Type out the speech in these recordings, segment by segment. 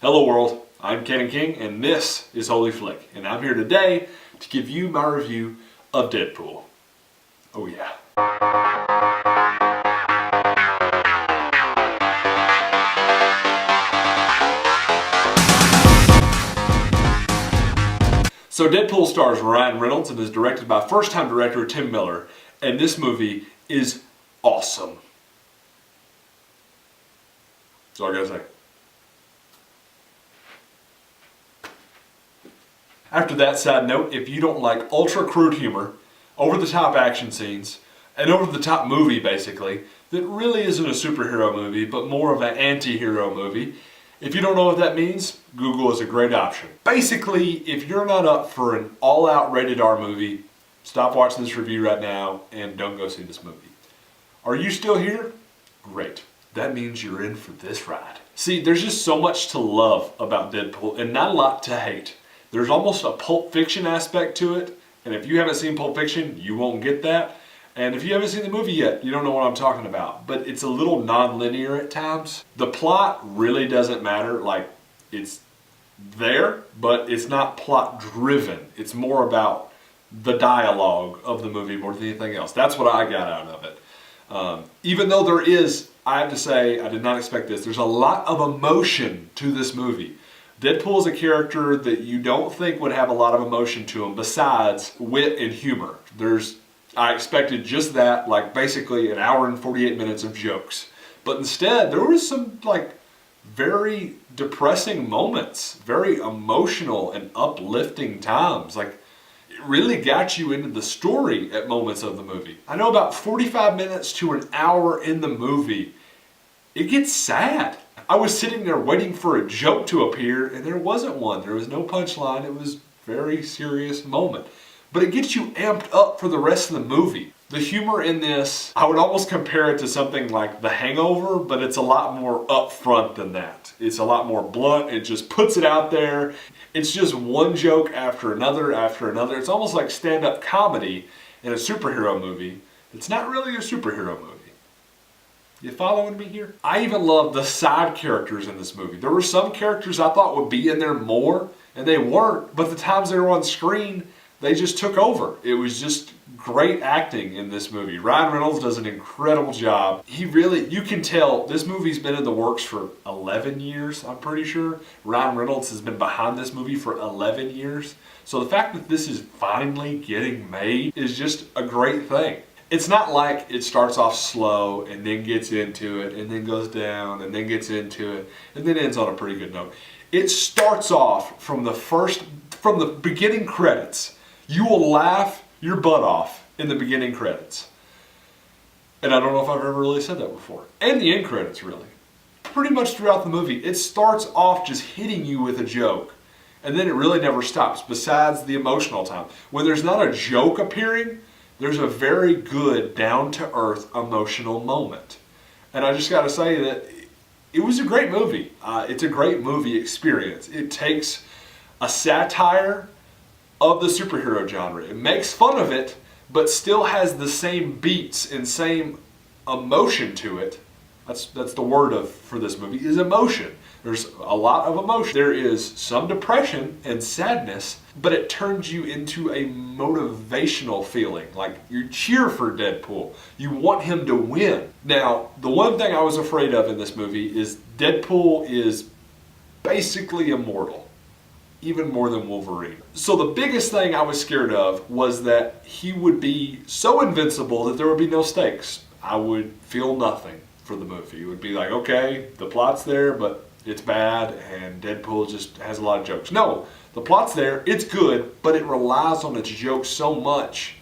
Hello world, I'm Ken King and this is Holy Flick, and I'm here today to give you my review of Deadpool. Oh yeah. So Deadpool stars Ryan Reynolds and is directed by first-time director Tim Miller, and this movie is awesome. That's all I gotta say. After that side note, if you don't like ultra crude humor, over-the-top action scenes, an over-the-top movie basically, that really isn't a superhero movie, but more of an anti-hero movie, if you don't know what that means, Google is a great option. Basically, if you're not up for an all-out rated R movie, stop watching this review right now and don't go see this movie. Are you still here? Great. That means you're in for this ride. See, there's just so much to love about Deadpool and not a lot to hate. There's almost a Pulp Fiction aspect to it, and if you haven't seen Pulp Fiction, you won't get that. And if you haven't seen the movie yet, you don't know what I'm talking about. But it's a little non-linear at times. The plot really doesn't matter. Like, it's there, but it's not plot driven. It's more about the dialogue of the movie more than anything else. That's what I got out of it. Even though there is, I have to say, I did not expect this, there's a lot of emotion to this movie. Deadpool is a character that you don't think would have a lot of emotion to him besides wit and humor. I expected just that, like basically an hour and 48 minutes of jokes. But instead, there was some like very depressing moments, very emotional and uplifting times. Like it really got you into the story at moments of the movie. I know about 45 minutes to an hour in the movie, it gets sad. I was sitting there waiting for a joke to appear and there wasn't one. There was no punchline. It was a very serious moment. But it gets you amped up for the rest of the movie. The humor in this, I would almost compare it to something like The Hangover, but it's a lot more upfront than that. It's a lot more blunt. It just puts it out there. It's just one joke after another after another. It's almost like stand-up comedy in a superhero movie. It's not really a superhero movie. You following me here? I even love the side characters in this movie. There were some characters I thought would be in there more, and they weren't, but the times they were on screen, they just took over. It was just great acting in this movie. Ryan Reynolds does an incredible job. You can tell this movie's been in the works for 11 years, I'm pretty sure. Ryan Reynolds has been behind this movie for 11 years. So the fact that this is finally getting made is just a great thing. It's not like it starts off slow and then gets into it and then goes down and then gets into it and then ends on a pretty good note. It starts off from the beginning credits. You will laugh your butt off in the beginning credits. And I don't know if I've ever really said that before. And the end credits, really. Pretty much throughout the movie, it starts off just hitting you with a joke. And then it really never stops, besides the emotional time. When there's not a joke appearing, there's a very good, down-to-earth, emotional moment. And I just got to say that it was a great movie. It's a great movie experience. It takes a satire of the superhero genre. It makes fun of it, but still has the same beats and same emotion to it. That's the word for this movie, is emotion. There's a lot of emotion. There is some depression and sadness, but it turns you into a motivational feeling. Like you cheer for Deadpool. You want him to win. Now, the one thing I was afraid of in this movie is Deadpool is basically immortal. Even more than Wolverine. So the biggest thing I was scared of was that he would be so invincible that there would be no stakes. I would feel nothing for the movie. It would be like, okay, the plot's there, but it's bad, and Deadpool just has a lot of jokes. No, the plot's there, it's good, but it relies on its jokes so much.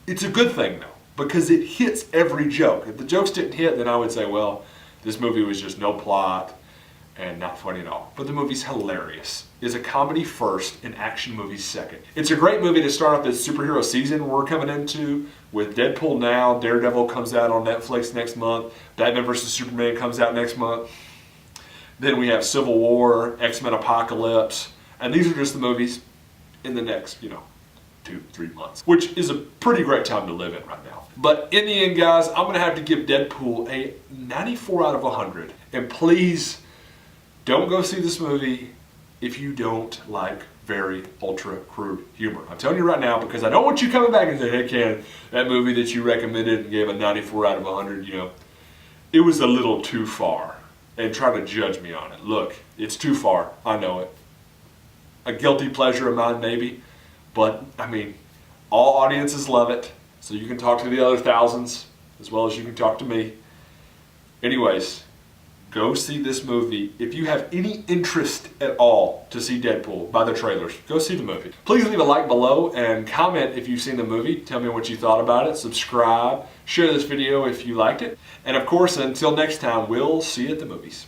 It's a good thing, though, because it hits every joke. If the jokes didn't hit, then I would say, well, this movie was just no plot and not funny at all. But the movie's hilarious. It's a comedy first and action movie second. It's a great movie to start off this superhero season we're coming into with Deadpool now. Daredevil comes out on Netflix next month. Batman vs. Superman comes out next month. Then we have Civil War, X-Men Apocalypse, and these are just the movies in the next, 2-3 months, which is a pretty great time to live in right now. But in the end, guys, I'm gonna have to give Deadpool a 94 out of 100. And please Don't go see this movie if you don't like very ultra crude humor. I'm telling you right now, because I don't want you coming back and saying, hey Ken, that movie that you recommended and gave a 94 out of 100, it was a little too far, and try to judge me on it. Look, it's too far. I know it. A guilty pleasure of mine, maybe. But, I mean, all audiences love it. So you can talk to the other thousands as well as you can talk to me. Anyways, go see this movie. If you have any interest at all to see Deadpool by the trailers, go see the movie. Please leave a like below and comment if you've seen the movie. Tell me what you thought about it. Subscribe. Share this video if you liked it. And of course, until next time, we'll see you at the movies.